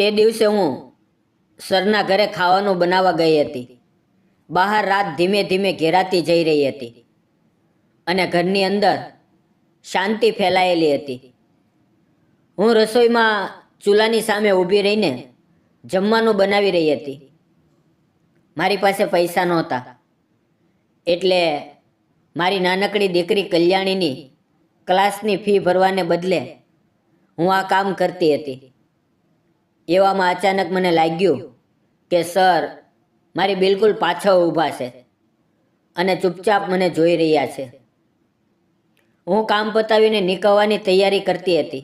તે દિવસે હું સરના ઘરે ખાવાનું બનાવવા ગઈ હતી. બહાર રાત ધીમે ધીમે ઘેરાતી જઈ રહી હતી અને ઘરની અંદર શાંતિ ફેલાયેલી હતી. હું રસોઈમાં ચૂલાની સામે ઊભી રહીને જમવાનું બનાવી રહી હતી. મારી પાસે પૈસા નહોતા, એટલે મારી નાનકડી દીકરી કલ્યાણીની ક્લાસની ફી ભરવાને બદલે હું આ કામ કરતી હતી. એવામાં અચાનક મને લાગ્યું કે સર મારી બિલકુલ પાછળ ઊભા છે અને ચૂપચાપ મને જોઈ રહ્યા છે. હું કામ પતાવીને નીકળવાની તૈયારી કરતી હતી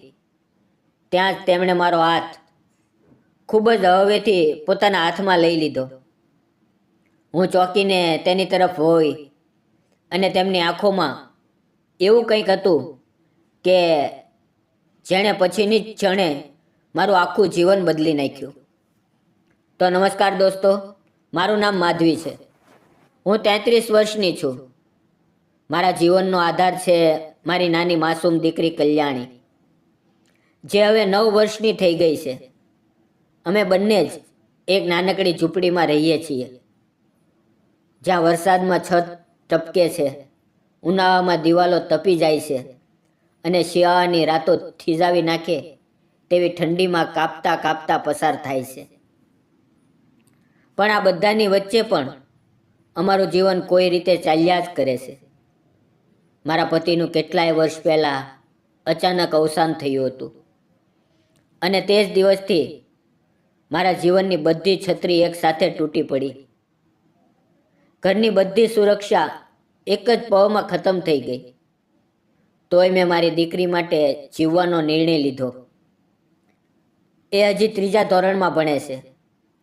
ત્યાં જ તેમણે મારો હાથ ખૂબ જ હળવેથી પોતાના હાથમાં લઈ લીધો. હું ચોંકીને તેની તરફ જોઈ અને તેમની આંખોમાં એવું કંઈક હતું કે જેણે પછીની જ ક્ષણે મારું આખું જીવન બદલી નાખ્યું. તો નમસ્કાર દોસ્તો, મારું નામ માધવી છે. હું 33 વર્ષની છું. મારા જીવનનો આધાર છે મારી નાની માસૂમ દીકરી કલ્યાણી, જે હવે 9 વર્ષની થઈ ગઈ છે. અમે બંને જ એક નાનકડી ઝૂંપડીમાં રહીએ છીએ, જ્યાં વરસાદમાં છત ટપકે છે, ઉનાળામાં દિવાલો તપી જાય છે અને શિયાળાની રાતો થીજાવી નાખે તેવી ઠંડીમાં કાપતા કાપતા પસાર થાય છે. પણ આ બધાની વચ્ચે પણ અમારું જીવન કોઈ રીતે ચાલ્યા જ કરે છે. મારા પતિનું કેટલાય વર્ષ પહેલાં અચાનક અવસાન થયું હતું અને તે જ દિવસથી મારા જીવનની બધી છત્રી એકસાથે તૂટી પડી. ઘરની બધી સુરક્ષા એક જ પળમાં ખતમ થઈ ગઈ. તોય મેં મારી દીકરી માટે જીવવાનો નિર્ણય લીધો. એ હજી 3જા ધોરણમાં ભણે છે.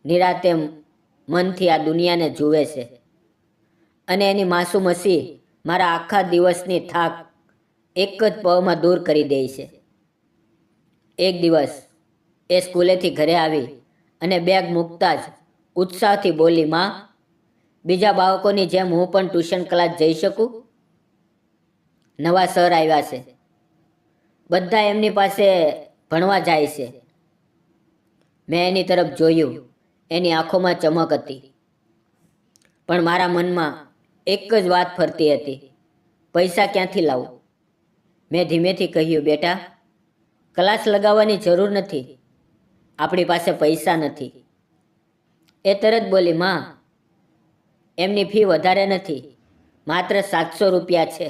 નિરાતે મનથી આ દુનિયાને જુએ છે અને એની માસૂમ હસી મારા આખા દિવસની થાક એક જ પળમાં દૂર કરી દે છે. એક દિવસ એ સ્કૂલેથી ઘરે આવી અને બેગ મૂકતા જ ઉત્સાહથી બોલી, માં, બીજા બાળકોની જેમ હું પણ ટ્યુશન ક્લાસ જઈ શકું? નવા સર આવ્યા છે, બધા એમની પાસે ભણવા જાય છે. મેં એની તરફ જોયું. એની આંખોમાં ચમક હતી, પણ મારા મનમાં એક જ વાત ફરતી હતી, પૈસા ક્યાંથી લાવું? મેં ધીમેથી કહ્યું, બેટા, ક્લાસ લગાવવાની જરૂર નથી, આપણી પાસે પૈસા નથી. એ તરત બોલી, માં, એમની ફી વધારે નથી, માત્ર 700 રૂપિયા છે.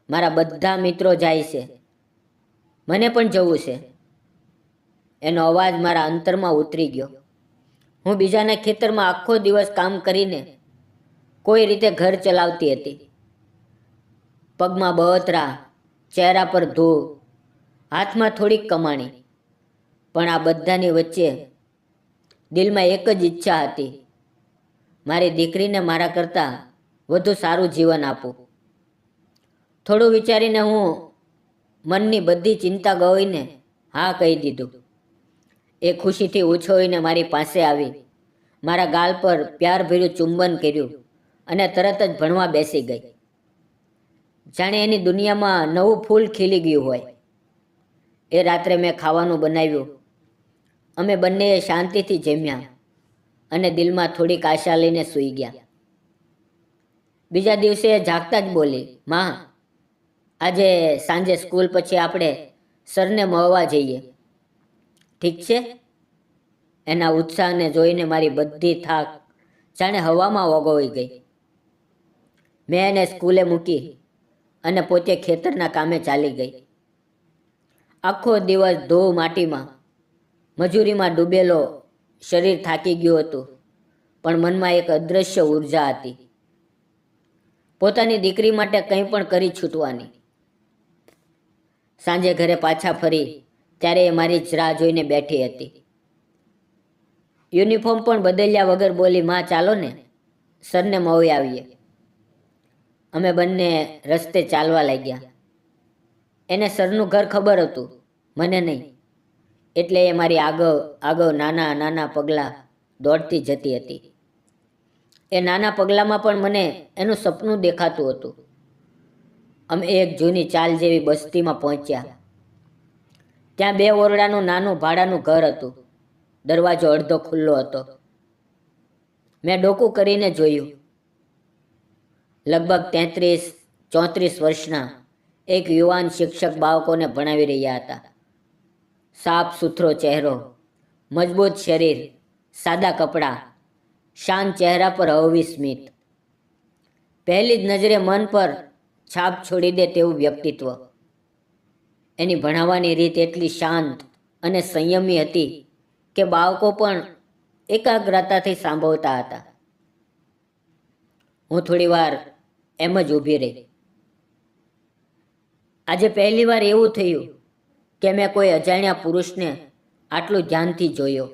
મારા બધા મિત્રો જાય છે, મને પણ જવું છે. એનો અવાજ મારા અંતરમાં ઉતરી ગયો. હું બીજાના ખેતરમાં આખો દિવસ કામ કરીને કોઈ રીતે ઘર ચલાવતી હતી. પગમાં બળતરા, ચહેરા પર ધૂળ, હાથમાં થોડીક કમાણી, પણ આ બધાની વચ્ચે દિલમાં એક જ ઈચ્છા હતી, મારી દીકરીને મારા કરતાં વધુ સારું જીવન આપું. થોડું વિચારીને હું મનની બધી ચિંતા ગોઈને હા કહી દીધું. એ ખુશીથી ઉછળીને મારી પાસે આવી, મારા ગાલ પર પ્યારભર્યું ચુંબન કર્યું અને તરત જ ભણવા બેસી ગઈ, જાણે એની દુનિયામાં નવું ફૂલ ખીલી ગયું હોય. એ રાત્રે મેં ખાવાનું બનાવ્યું. અમે બંનેએ શાંતિથી જમ્યા અને દિલમાં થોડીક આશા લઈને સૂઈ ગયા. બીજા દિવસે એ જાગતા જ બોલી, માં, આજે સાંજે સ્કૂલ પછી આપણે સરને મળવા જઈએ, ઠીક છે? એના ઉત્સાહને જોઈને મારી બધી થાક જાણે હવામાં ઓગળી ગઈ. મેં એને સ્કૂલે મૂકી અને પોતે ખેતરના કામે ચાલી ગઈ. આખો દિવસ ધૂળ માટીમાં મજૂરીમાં ડૂબેલો શરીર થાકી ગયું હતું, પણ મનમાં એક અદૃશ્ય ઉર્જા હતી, પોતાની દીકરી માટે કંઈ પણ કરી છૂટવાની. સાંજે ઘરે પાછા ફરી ત્યારે એ મારી જ રાહ જોઈને બેઠી હતી. યુનિફોર્મ પણ બદલ્યા વગર બોલી, માં, ચાલો ને, સરને મળી આવીએ. અમે બંને રસ્તે ચાલવા લાગ્યા. એને સરનું ઘર ખબર હતું, મને નહીં, એટલે એ મારી આગળ આગળ નાના નાના પગલાં દોડતી જતી હતી. એ નાના પગલાંમાં પણ મને એનું સપનું દેખાતું હતું. અમે એક જૂની ચાલ જેવી બસ્તીમાં પહોંચ્યા. ત્યાં 2 ઓરડાનું નાનું ભાડાનું ઘર હતું. દરવાજો અડધો ખુલ્લો હતો. મેં ડોકું કરીને જોયું. લગભગ 33-34 વર્ષના એક યુવાન શિક્ષક બાળકોને ભણાવી રહ્યા હતા. સાફ સુથરો ચહેરો, મજબૂત શરીર, સાદા કપડાં, શાંત ચહેરા પર હળવી સ્મિત. પહેલી જ નજરે મન પર છાપ છોડી દે તેવું વ્યક્તિત્વ. એની ભણાવવાની રીત એટલી શાંત અને સંયમી હતી કે બાળકો પણ એકાગ્રતાથી સાંભળતા હતા. હું થોડી વાર એમ જ ઊભી રહી. આજે પહેલી વાર એવું થયું કે મેં કોઈ અજાણ્યા પુરુષને આટલું ધ્યાનથી જોયો.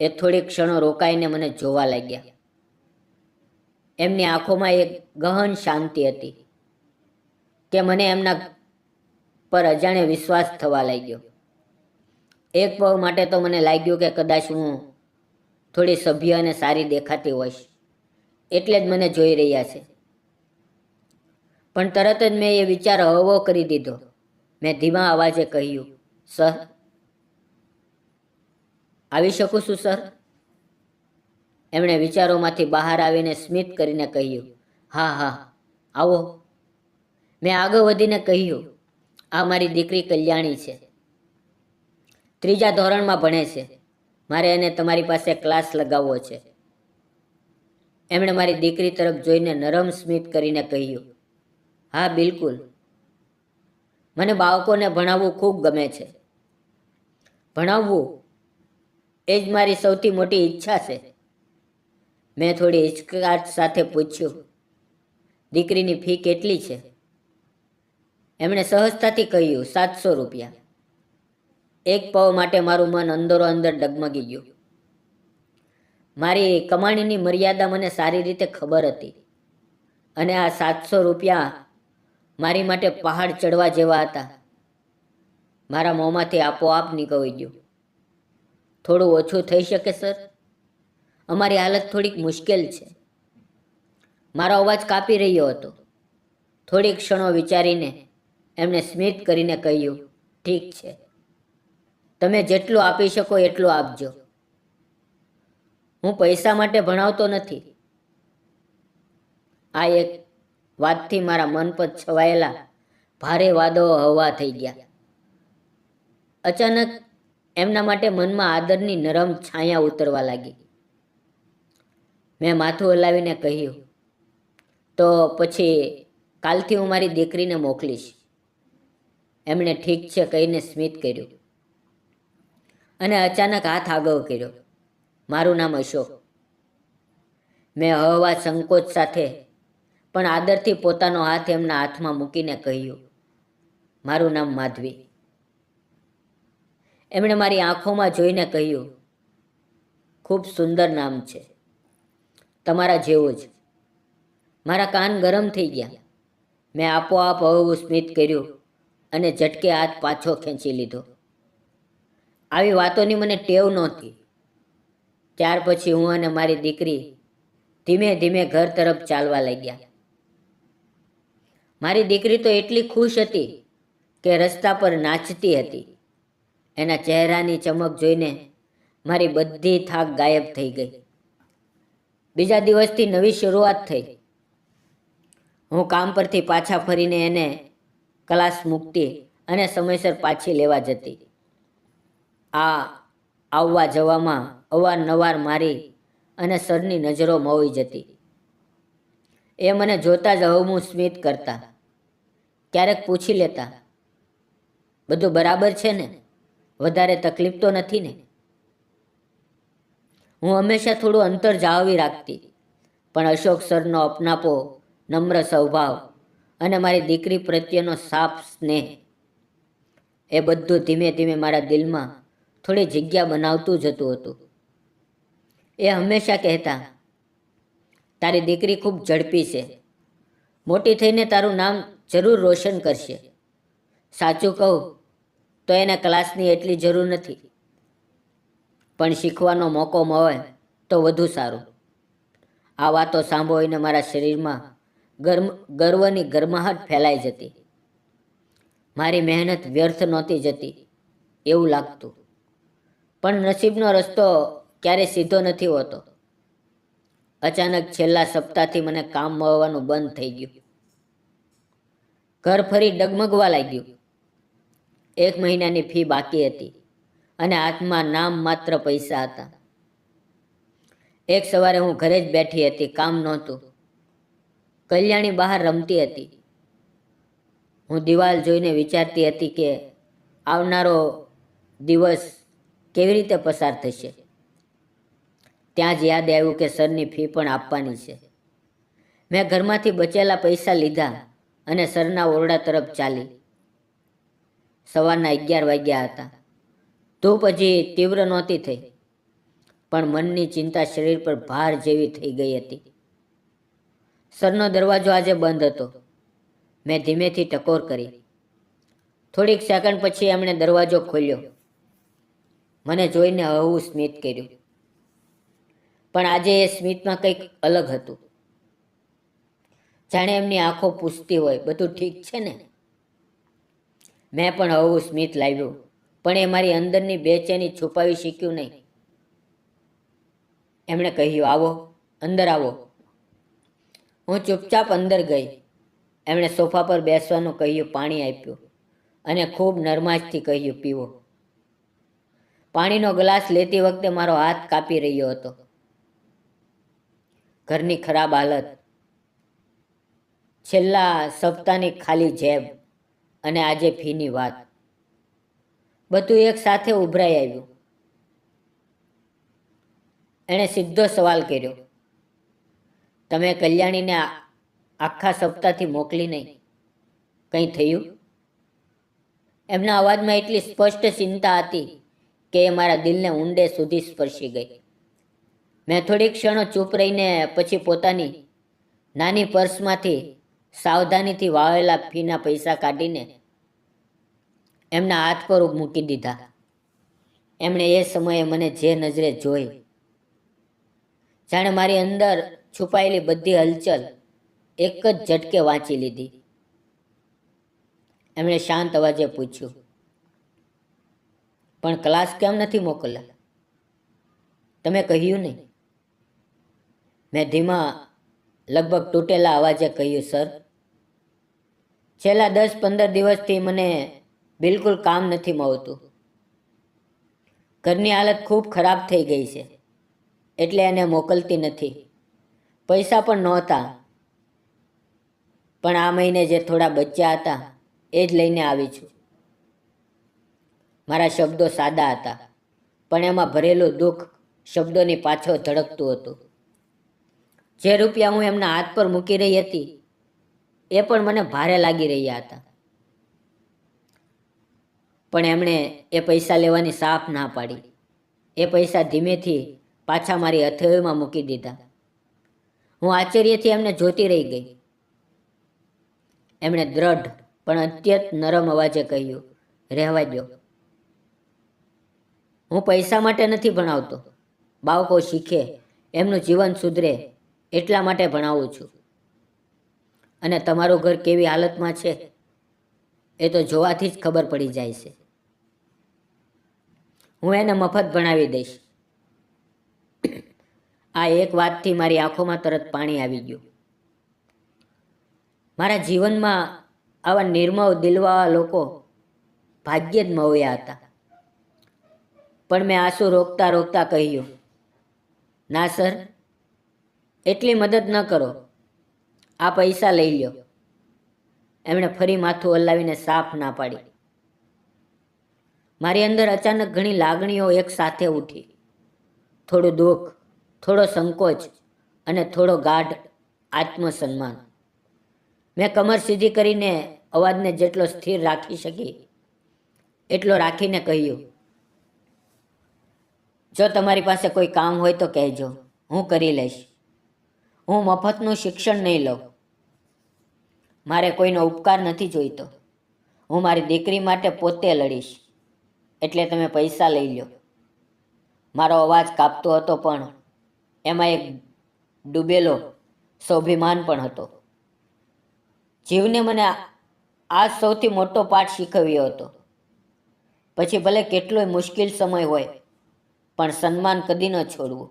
એ થોડી ક્ષણો રોકાઈને મને જોવા લાગ્યા. એમની આંખોમાં એક ગહન શાંતિ હતી કે મને એમના પર અજાણે વિશ્વાસ થવા લાગ્યો. એક પળ માટે તો મને લાગ્યું કે કદાચ હું થોડી સભ્ય અને સારી દેખાતી હોઈશ, એટલે જ મને જોઈ રહ્યા છે. પણ તરત જ મેં એ વિચાર હળવો કરી દીધો. મેં ધીમા અવાજે કહ્યું, સર, આવી શકું છું સર? એમણે વિચારોમાંથી બહાર આવીને સ્મિત કરીને કહ્યું, હા હા, આવો. મેં આગળ વધીને કહ્યું, આ મારી દીકરી કલ્યાણી છે. 3જા ધોરણમાં ભણે છે. મારે એને તમારી પાસે ક્લાસ લગાવવો છે. એમણે મારી દીકરી તરફ જોઈને નરમ સ્મિત કરીને કહ્યું, હા બિલકુલ. મને બાળકોને ભણાવવું ખૂબ ગમે છે. ભણાવવું એ જ મારી સૌથી મોટી ઈચ્છા છે. મેં થોડી હિચકાટ સાથે પૂછ્યું, દીકરીની ફી કેટલી છે? એમણે સહજતાથી કહ્યું, 700 રૂપિયા. એક પળ માટે મારું મન અંદરો અંદર ડગમગી ગયું. મારી કમાણીની મર્યાદા મને સારી રીતે ખબર હતી અને આ 700 રૂપિયા મારી માટે પહાડ ચડવા જેવા હતા. મારા મોંમાંથી આપોઆપ નીકળી ગયું, થોડું ઓછું થઈ શકે સર? અમારી હાલત થોડીક મુશ્કેલ છે. મારો અવાજ કાપી રહ્યો હતો. થોડી ક્ષણો વિચારીને એમણે સ્મિત કરીને કહ્યું, ઠીક છે, તમે જેટલું આપી શકો એટલું આપજો. હું પૈસા માટે ભણાવતો નથી. આ એક વાતથી મારા મન પર છવાયેલા ભારે વાદળો હળવા થઈ ગયા. અચાનક એમના માટે મનમાં આદરની નરમ છાયા ઉતરવા લાગી. મેં માથું હલાવીને કહ્યું, તો પછી કાલથી હું મારી દીકરીને મોકલીશ. એમણે ઠીક છે કહીને સ્મિત કર્યું અને અચાનક હાથ આગળ કર્યો. મારું નામ અશોક. મેં હળવા સંકોચ સાથે પણ આદરથી પોતાનો હાથ એમના હાથમાં મૂકીને કહ્યું, મારું નામ માધવી. એમણે મારી આંખોમાં જોઈને કહ્યું, ખૂબ સુંદર નામ છે, તમારા જેવું જ. મારા કાન ગરમ થઈ ગયા. મેં આપોઆપ હળવું સ્મિત કર્યું અને ઝટકે હાથ પાછો ખેંચી લીધો. આવી વાતોની મને ટેવ નહોતી. ત્યાર પછી હું અને મારી દીકરી ધીમે ધીમે ઘર તરફ ચાલવા લાગ્યા. મારી દીકરી તો એટલી ખુશ હતી કે રસ્તા પર નાચતી હતી. એના ચહેરાની ચમક જોઈને મારી બધી થાક ગાયબ થઈ ગઈ. બીજા દિવસથી નવી શરૂઆત થઈ. હું કામ પરથી પાછા ફરીને એને ક્લાસ મૂકતી અને સમયસર પાછી લેવા જતી. આવવા જવામાં અવારનવાર મારી અને સરની નજરો મોવી જતી. એ મને જોતા જ હળવું સ્મિત કરતા. ક્યારેક પૂછી લેતા, બધું બરાબર છે ને? વધારે તકલીફ તો નથી ને? હું હંમેશા થોડું અંતર જાળવી રાખતી, પણ અશોક સરનો અપનાપો, નમ્ર સ્વભાવ અને મારી દીકરી પ્રત્યેનો સાફ સ્નેહ, એ બધું ધીમે ધીમે મારા દિલમાં થોડી જગ્યા બનાવતું જતું હતું. એ હંમેશા કહેતા, તારી દીકરી ખૂબ ઝડપી છે, મોટી થઈને તારું નામ જરૂર રોશન કરશે. સાચું કહું તો એને ક્લાસની એટલી જરૂર નથી, પણ શીખવાનો મોકો મળે તો વધુ સારું. આ વાતો સાંભળીને મારા શરીરમાં ગર્વની ગરમાહટ ફેલાઈ જતી. મારી મહેનત વ્યર્થ નહોતી જતી એવું લાગતું. પણ નસીબનો રસ્તો ક્યારેય સીધો નથી હોતો. અચાનક છેલ્લા સપ્તાહથી મને કામ મળવાનું બંધ થઈ ગયું. ઘર ફરી ડગમગવા લાગ્યું. 1 મહિનાની ફી બાકી હતી અને હાથમાં નામ માત્ર પૈસા હતા. એક સવારે હું ઘરે જ બેઠી હતી, કામ નહોતું. કલ્યાણી બહાર રમતી હતી. હું દિવાલ જોઈને વિચારતી હતી કે આવનારો દિવસ કેવી રીતે પસાર થશે. ત્યાં જ યાદ આવ્યું કે સરની ફી પણ આપવાની છે. મેં ઘરમાંથી બચેલા પૈસા લીધા અને સરના ઓરડા તરફ ચાલી. સવારના 11 વાગ્યા હતા. ધૂપ હજી તીવ્ર નહોતી થઈ, પણ મનની ચિંતા શરીર પર ભાર જેવી થઈ ગઈ હતી. સરનો દરવાજો આજે બંધ હતો. મેં ધીમેથી ટકોર કરી. થોડીક સેકન્ડ પછી એમણે દરવાજો ખોલ્યો. મને જોઈને હળવું સ્મિત કર્યું. પણ આજે એ સ્મિતમાં કંઈક અલગ હતું. જાણે એમની આંખો પૂછતી હોય, બધું ઠીક છે ને? મેં પણ હળવું સ્મિત લાવ્યું, પણ એ મારી અંદરની બેચેની છુપાવી શીખ્યું નહીં. એમણે કહ્યું, આવો, અંદર આવો. હું ચૂપચાપ અંદર ગઈ. એમણે સોફા પર બેસવાનું કહ્યું, પાણી આપ્યું અને ખૂબ નરમાશથી કહ્યું, પીવો. પાણીનો ગ્લાસ લેતી વખતે મારો હાથ કાપી રહ્યો હતો. ઘરની ખરાબ હાલત, છેલ્લા સપ્તાહની ખાલી જેબ અને આજે ફીની વાત, બધું એક સાથે ઉભરાઈ આવ્યું. એણે સીધો સવાલ કર્યો, તમે કલ્યાણીને આખા સપ્તાહથી મોકલી નહીં, કંઈ થયું? એમના અવાજમાં એટલી સ્પષ્ટ ચિંતા હતી કે એ મારા દિલને ઊંડે સુધી સ્પર્શી ગઈ. મેં થોડીક ક્ષણો ચૂપ રહીને પછી પોતાની નાની પર્સમાંથી સાવધાનીથી વાવેલા ફીના પૈસા કાઢીને એમના હાથ પર મૂકી દીધા. એમણે એ સમયે મને જે નજરે જોઈ, જાણે મારી અંદર છુપાયેલી બધી હલચલ એક જ ઝટકે વાંચી લીધી. એમણે શાંત અવાજે પૂછ્યું, પણ ક્લાસ કેમ નથી મોકલ્યા? તમે કહ્યું નહીં? મેં ધીમા, લગભગ તૂટેલા અવાજે કહ્યું, સર, છેલ્લા 10-15 દિવસથી મને બિલકુલ કામ નથી મળતું. ઘરની હાલત ખૂબ ખરાબ થઈ ગઈ છે, એટલે એને મોકલતી નથી. પૈસા પણ નહોતા, પણ આ મહિને જે થોડા બચ્યા હતા એ જ લઈને આવી છું. મારા શબ્દો સાદા હતા, પણ એમાં ભરેલું દુઃખ શબ્દોની પાછળ ધડકતું હતું. જે રૂપિયા હું એમના હાથ પર મૂકી રહી હતી એ પણ મને ભારે લાગી રહ્યા હતા. પણ એમણે એ પૈસા લેવાની સાફ ના પાડી. એ પૈસા ધીમેથી પાછા મારી હથેળીમાં મૂકી દીધા. હું આશ્ચર્યથી એમને જોતી રહી ગઈ. એમણે દ્રઢ પણ અત્યંત નરમ અવાજે કહ્યું, રહેવા દો. હું પૈસા માટે નથી ભણાવતો. બાળકો શીખે, એમનું જીવન સુધરે એટલા માટે ભણાવું છું. અને તમારું ઘર કેવી હાલતમાં છે એ તો જોવાથી જ ખબર પડી જાય છે. હું એને મફત ભણાવી દઈશ. આ એક વાતથી મારી આંખોમાં તરત પાણી આવી ગયું. મારા જીવનમાં આવા નિર્મળ દિલવાળા લોકો ભાગ્યે જ મળ્યા હતા. પણ મેં આંસુ રોકતા રોકતા કહ્યું, ના સર, એટલી મદદ ન કરો. આ પૈસા લઈ લ્યો. એમણે ફરી માથું હલાવીને સાફ ના પાડી. મારી અંદર અચાનક ઘણી લાગણીઓ એક સાથે ઉઠી. થોડું દુઃખ, થોડો સંકોચ અને થોડો ગાઢ આત્મસન્માન. મેં કમર સીધી કરીને અવાજને જેટલો સ્થિર રાખી શકી એટલો રાખીને કહ્યું, જો તમારી પાસે કોઈ કામ હોય તો કહેજો, હું કરી લઈશ. હું મફતનું શિક્ષણ નહીં લઉં. મારે કોઈનો ઉપકાર નથી જોઈતો. હું મારી દીકરી માટે પોતે લડીશ. એટલે તમે પૈસા લઈ લો. મારો અવાજ કાપતો હતો, પણ એમાં એક ડૂબેલો સ્વાભિમાન પણ હતો. જીવને મને આ સૌથી મોટો પાઠ શીખવ્યો હતો. પછી ભલે કેટલોય મુશ્કેલ સમય હોય, પણ સન્માન કદી ન છોડવું.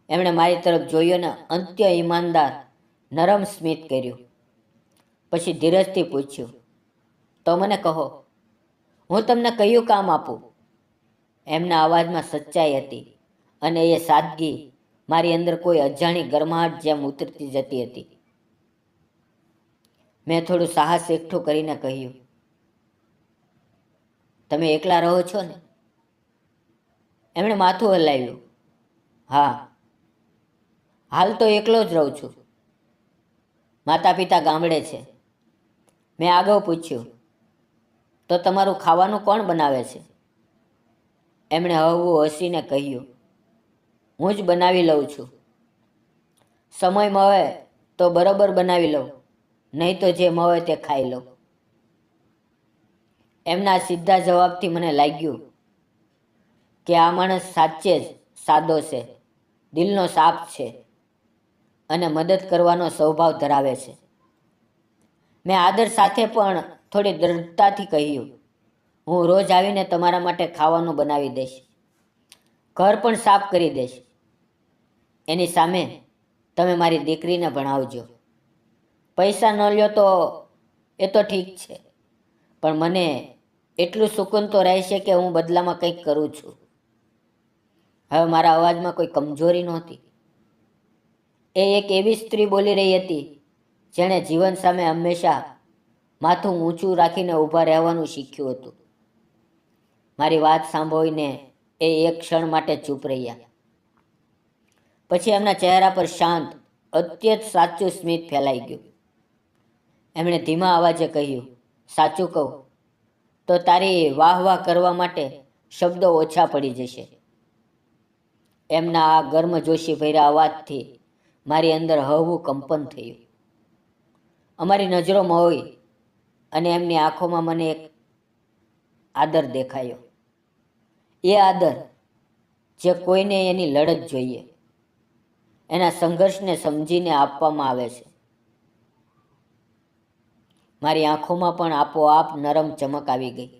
એમણે મારી તરફ જોયું ને અંત્ય ઈમાનદાર નરમ સ્મિત કર્યું. પછી ધીરજથી પૂછ્યું, તો મને કહો, હું તમને કયું કામ આપું? એમના અવાજમાં સચ્ચાઈ હતી અને એ સાદગી મારી અંદર કોઈ અજાણી ગરમાહટ જેમ ઉતરતી જતી હતી. મેં થોડું સાહસ એકઠું કરીને કહ્યું, તમે એકલા રહો છો ને? એમણે માથું હલાવ્યું. હા, હાલ તો એકલો જ રહું છું. માતા પિતા ગામડે છે. મેં આગળ પૂછ્યું, તો તમારું ખાવાનું કોણ બનાવે છે? એમણે હળવું હસીને કહ્યું, હું જ બનાવી લઉં છું. સમય મળે તો બરોબર બનાવી લઉં, નહીં તો જે મળે તે ખાઈ લઉં. એમના સીધા જવાબથી મને લાગ્યું કે આ માણસ સાચે જ સાદો છે, દિલનો સાફ છે અને મદદ કરવાનો સ્વભાવ ધરાવે છે. મેં આદર સાથે પણ થોડી દ્રઢતાથી કહ્યું, હું રોજ આવીને તમારા માટે ખાવાનું બનાવી દઈશ, ઘર પણ સાફ કરી દઈશ. એની સામે તમે મારી દીકરીને ભણાવજો. પૈસા ન લ્યો તો એ તો ઠીક છે, પણ મને એટલું સુકૂન તો રહેશે કે હું બદલામાં કંઈક કરું છું. હવે મારા અવાજમાં કોઈ કમજોરી નહોતી. એ એક એવી સ્ત્રી બોલી રહી હતી જેણે જીવન સામે હંમેશા માથું ઊંચું રાખીને ઊભા રહેવાનું શીખ્યું હતું. મારી વાત સાંભળીને એ એક ક્ષણ માટે ચૂપ રહ્યા. પછી એમના ચહેરા પર શાંત, અત્યંત સાચું સ્મિત ફેલાઈ ગયું. એમણે ધીમા અવાજે કહ્યું, સાચું કહું તો તારી વાહ વાહ કરવા માટે શબ્દો ઓછા પડી જશે. એમના આ ગર્મજોશી ભર્યા અવાજથી મારી અંદર હળવું કંપન થયું. અમારી નજરો મળી અને એમની આંખોમાં મને એક આદર દેખાયો. એ આદર જે કોઈને એની લડત જોઈએ, એના સંઘર્ષને સમજીને આપવામાં આવે છે. મારી આંખોમાં પણ આપોઆપ નરમ ચમક આવી ગઈ.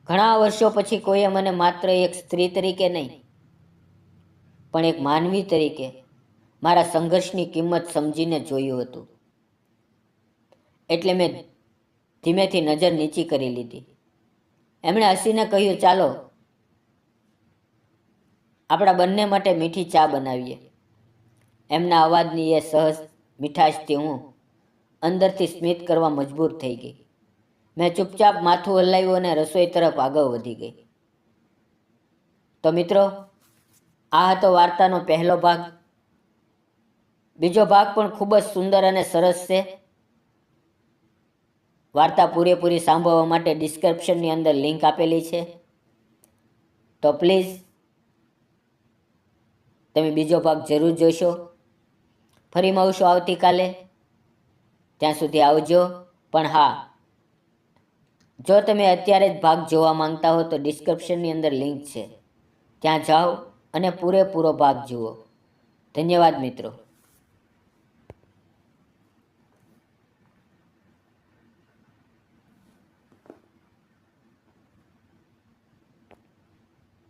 ઘણા વર્ષો પછી કોઈએ મને માત્ર એક સ્ત્રી તરીકે નહીં, પણ એક માનવી તરીકે મારા સંઘર્ષની કિંમત સમજીને જોયું હતું. એટલે મેં ધીમેથી નજર નીચી કરી લીધી. એમણે હસીને કહ્યું, ચાલો આપણા બંને માટે મીઠી ચા બનાવીએ. એમના અવાજની એ સહજ મીઠાશથી હું અંદરથી સ્મિત કરવા મજબૂર થઈ ગઈ. મેં ચૂપચાપ માથું હલાવ્યું અને રસોઈ તરફ આગળ વધી ગઈ. તો મિત્રો, આ હતો વાર્તાનો પહેલો ભાગ. બીજો ભાગ પણ ખૂબ જ સુંદર અને સરસ છે. વાર્તા પૂરેપૂરી સાંભળવા માટે ડિસ્ક્રિપ્શનની અંદર લિંક આપેલી છે. તો પ્લીઝ તમે બીજો ભાગ જરૂર જોશો. ફરી મળશું આવતીકાલે. ત્યાં સુધી આવજો. પણ હા, જો તમે અત્યારે જ ભાગ જોવા માંગતા હો તો ડિસ્ક્રિપ્શનની અંદર લિંક છે, ત્યાં જાઓ અને પૂરેપૂરો ભાગ જુઓ. ધન્યવાદ મિત્રો.